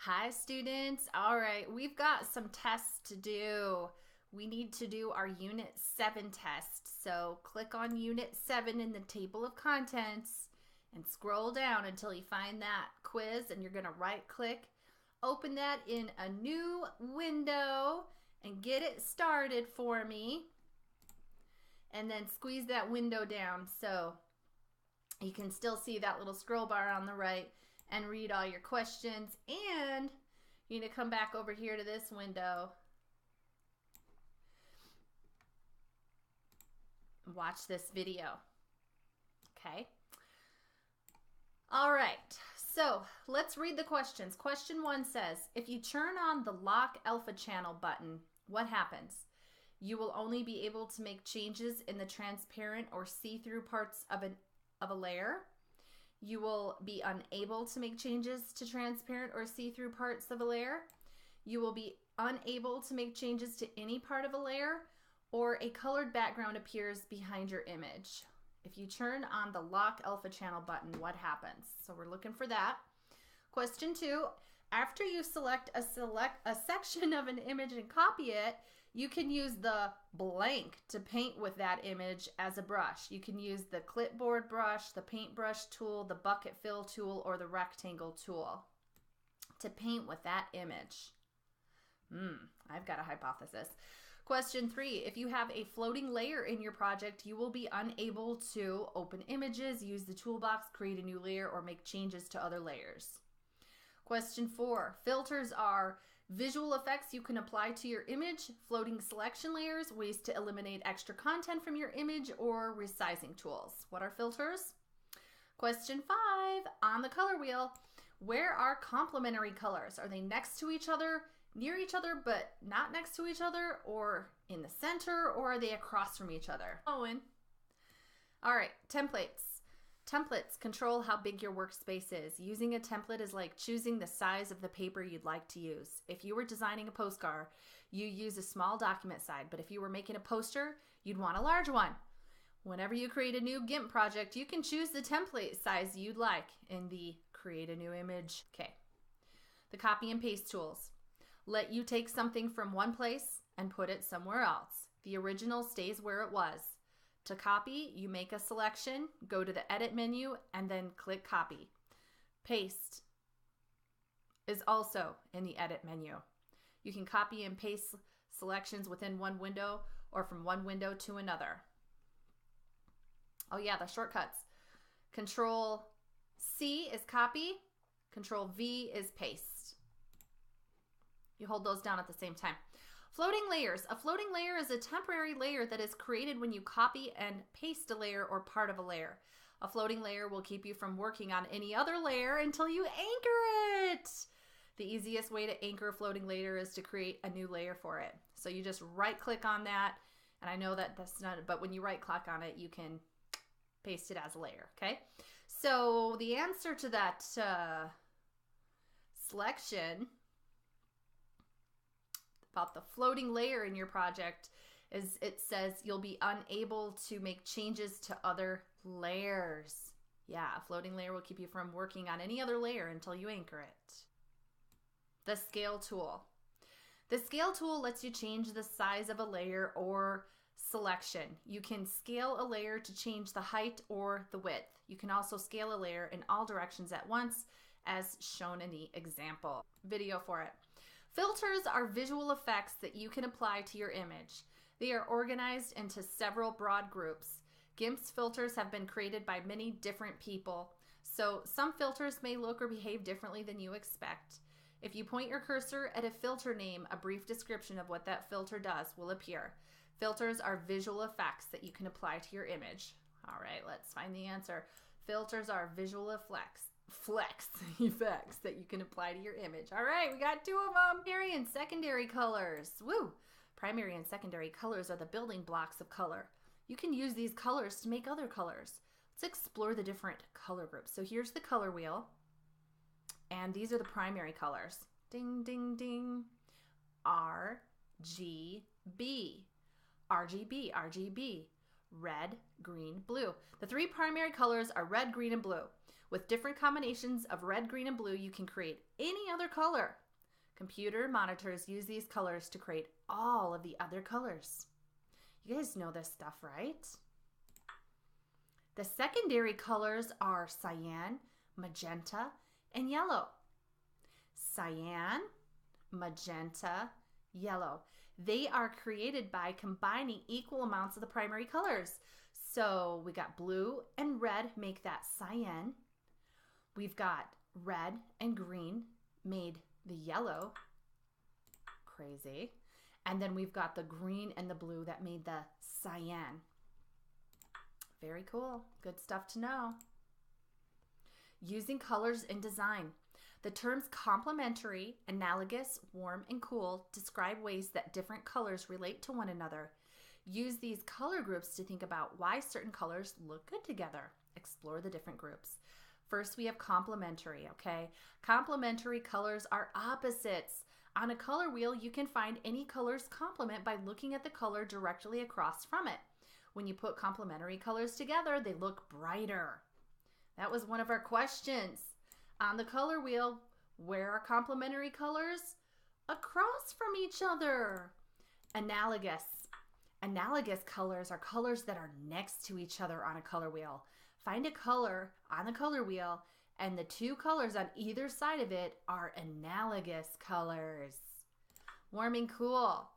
Hi students. All right, we've got some tests to do. We need to do our Unit 7 test. So click on Unit 7 in the table of contents and scroll down until you find that quiz, and you're going to right click, open that in a new window and get it started for me. And then squeeze that window down so you can still see that little scroll bar on the right and read all your questions. And you need to come back over here to this window. Watch this video. Okay. All right. So let's read the questions. Question 1 says, if you turn on the lock alpha channel button, what happens? You will only be able to make changes in the transparent or see-through parts of a layer. You will be unable to make changes to transparent or see-through parts of a layer. You will be unable to make changes to any part of a layer, or a colored background appears behind your image. If you turn on the lock alpha channel button, what happens? So we're looking for that. Question 2, after you select a section of an image and copy it, you can use the blank to paint with that image as a brush. You can use the clipboard brush, the paintbrush tool, the bucket fill tool, or the rectangle tool to paint with that image. I've got a hypothesis. Question 3, if you have a floating layer in your project, you will be unable to open images, use the toolbox, create a new layer, or make changes to other layers. Question 4, filters are visual effects you can apply to your image, floating selection layers, ways to eliminate extra content from your image, or resizing tools. What are filters? Question 5, on the color wheel, where are complementary colors? Are they next to each other, near each other, but not next to each other, or in the center, or are they across from each other? Owen. All right, templates. Templates control how big your workspace is. Using a template is like choosing the size of the paper you'd like to use. If you were designing a postcard, you use a small document size, but if you were making a poster, you'd want a large one. Whenever you create a new GIMP project, you can choose the template size you'd like in the Create a New Image. Okay. The copy and paste tools let you take something from one place and put it somewhere else. The original stays where it was. To copy, you make a selection, go to the edit menu, and then click copy. Paste is also in the edit menu. You can copy and paste selections within one window or from one window to another. Oh yeah, the shortcuts. Control C is copy, Control V is paste. You hold those down at the same time. Floating layers. A floating layer is a temporary layer that is created when you copy and paste a layer or part of a layer. A floating layer will keep you from working on any other layer until you anchor it. The easiest way to anchor a floating layer is to create a new layer for it. So you just right click on that, and I know that that's not, but when you right click on it, you can paste it as a layer, okay? So the answer to that selection about the floating layer in your project is it says you'll be unable to make changes to other layers. Yeah, a floating layer will keep you from working on any other layer until you anchor it. The scale tool. The scale tool lets you change the size of a layer or selection. You can scale a layer to change the height or the width. You can also scale a layer in all directions at once, as shown in the example video for it. Filters are visual effects that you can apply to your image. They are organized into several broad groups. GIMP's filters have been created by many different people, so some filters may look or behave differently than you expect. If you point your cursor at a filter name, a brief description of what that filter does will appear. Filters are visual effects that you can apply to your image. All right, let's find the answer. Filters are visual effects that you can apply to your image. All right, we got 2 of them. Primary and secondary colors. Woo! Primary and secondary colors are the building blocks of color. You can use these colors to make other colors. Let's explore the different color groups. So here's the color wheel, and these are the primary colors. Ding, ding, ding. RGB. RGB, RGB. Red, green, blue. The 3 primary colors are red, green, and blue. With different combinations of red, green, and blue, you can create any other color. Computer monitors use these colors to create all of the other colors. You guys know this stuff, right? The secondary colors are cyan, magenta, and yellow. Cyan, magenta, yellow. They are created by combining equal amounts of the primary colors. So we got blue and red make that cyan. We've got red and green made the yellow. Crazy. And then we've got the green and the blue that made the cyan. Very cool. Good stuff to know. Using colors in design. The terms complementary, analogous, warm, and cool describe ways that different colors relate to one another. Use these color groups to think about why certain colors look good together. Explore the different groups. First, we have complementary, okay? Complementary colors are opposites. On a color wheel, you can find any color's complement by looking at the color directly across from it. When you put complementary colors together, they look brighter. That was one of our questions. On the color wheel, where are complementary colors? Across from each other. Analogous. Analogous colors are colors that are next to each other on a color wheel. Find a color on the color wheel, and the two colors on either side of it are analogous colors. Warm and cool.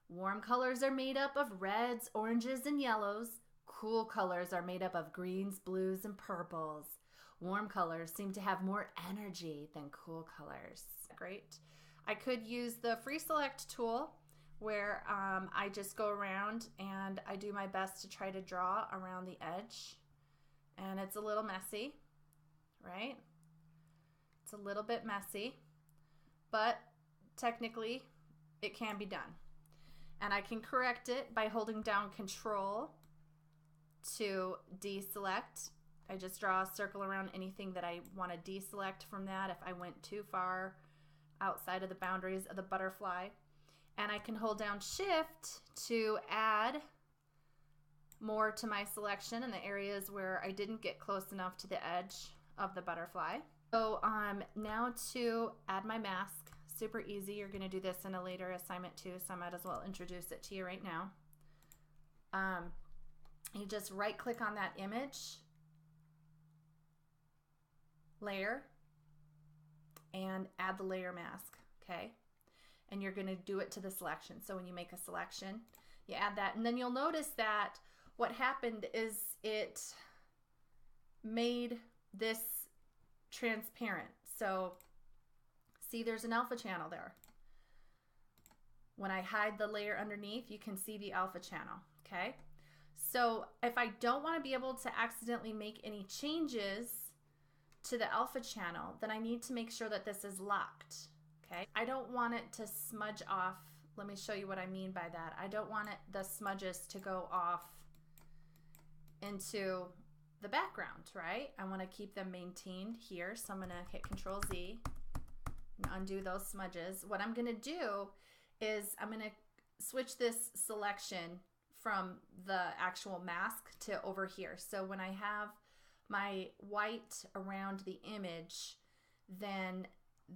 Warm colors are made up of reds, oranges, and yellows. Cool colors are made up of greens, blues, and purples. Warm colors seem to have more energy than cool colors. Great. I could use the free select tool where I just go around and I do my best to try to draw around the edge. And it's a little messy, right? It's a little bit messy, but technically it can be done. And I can correct it by holding down Control to deselect. I just draw a circle around anything that I want to deselect from that if I went too far outside of the boundaries of the butterfly. And I can hold down Shift to add more to my selection in the areas where I didn't get close enough to the edge of the butterfly. So now to add my mask. Super easy. You're going to do this in a later assignment too, so I might as well introduce it to you right now. You just right click on that image, layer, and add the layer mask, okay? And you're going to do it to the selection. So when you make a selection, you add that, and then you'll notice that what happened is it made this transparent. So see, there's an alpha channel there. When I hide the layer underneath, you can see the alpha channel, okay? So if I don't want to be able to accidentally make any changes to the alpha channel, then I need to make sure that this is locked, okay? I don't want it to smudge off. Let me show you what I mean by that. I don't want the smudges to go off into the background, right? I want to keep them maintained here. So I'm going to hit Control Z and undo those smudges. What I'm going to do is I'm going to switch this selection from the actual mask to over here. So when I have my white around the image, then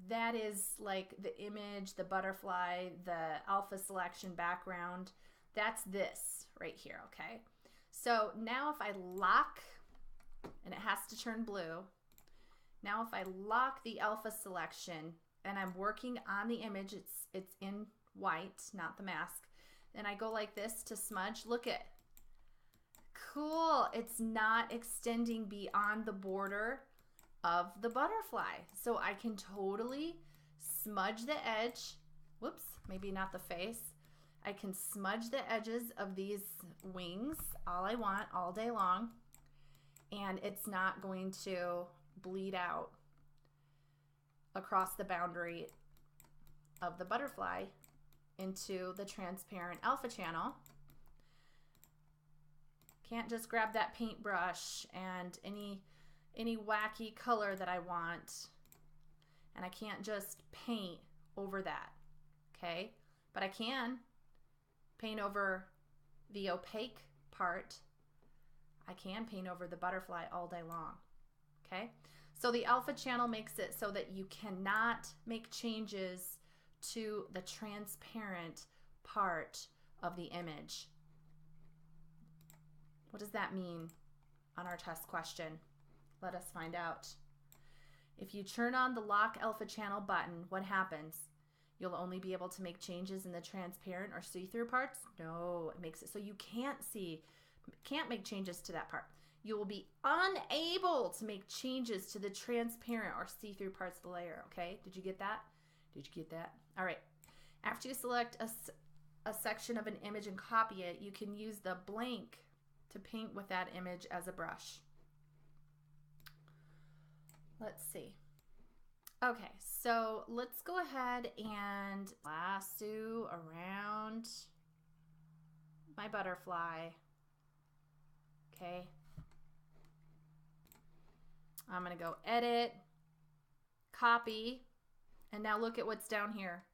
that is like the image, the butterfly, the alpha selection background. That's this right here, okay? So now if I lock, and it has to turn blue, now if I lock the alpha selection and I'm working on the image, it's in white, not the mask, and I go like this to smudge, look at, cool, it's not extending beyond the border of the butterfly. So I can totally smudge the edge, whoops, maybe not the face. I can smudge the edges of these wings all I want all day long, and it's not going to bleed out across the boundary of the butterfly into the transparent alpha channel. Can't just grab that paintbrush and any wacky color that I want, and I can't just paint over that, okay? But I can paint over the opaque part. I can paint over the butterfly all day long, okay? So the alpha channel makes it so that you cannot make changes to the transparent part of the image. What does that mean on our test question? Let us find out. If you turn on the lock alpha channel button, what happens? You'll only be able to make changes in the transparent or see-through parts? No, it makes it so you can't make changes to that part. You will be unable to make changes to the transparent or see-through parts of the layer, okay? Did you get that? Did you get that? All right. After you select a section of an image and copy it, you can use the blank to paint with that image as a brush. Let's see. Okay, so let's go ahead and lasso around my butterfly. Okay. I'm going to go edit, copy, and now look at what's down here.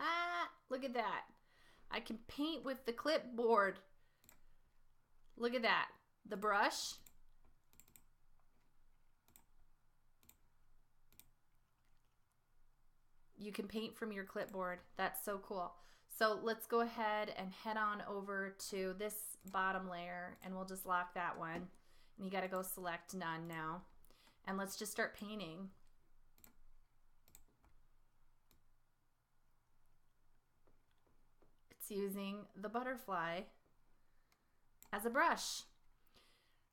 Ah, look at that. I can paint with the clipboard. Look at that. The brush. You can paint from your clipboard. That's so cool. So let's go ahead and head on over to this bottom layer and we'll just lock that one. And you got to go select none now. And let's just start painting. It's using the butterfly as a brush.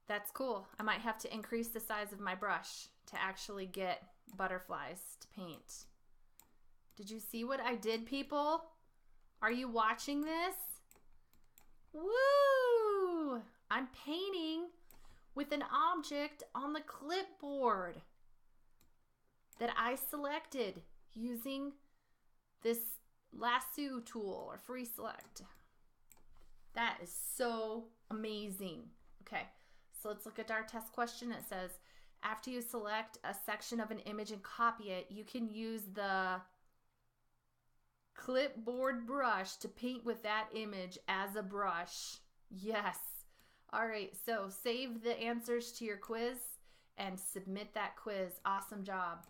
That's cool. I might have to increase the size of my brush to actually get butterflies to paint. Did you see what I did, people? Are you watching this? Woo! I'm painting with an object on the clipboard that I selected using this lasso tool or free select. That is so amazing. Okay, so let's look at our test question. It says, after you select a section of an image and copy it, you can use the clipboard brush to paint with that image as a brush. Yes. All right, so save the answers to your quiz and submit that quiz. Awesome job.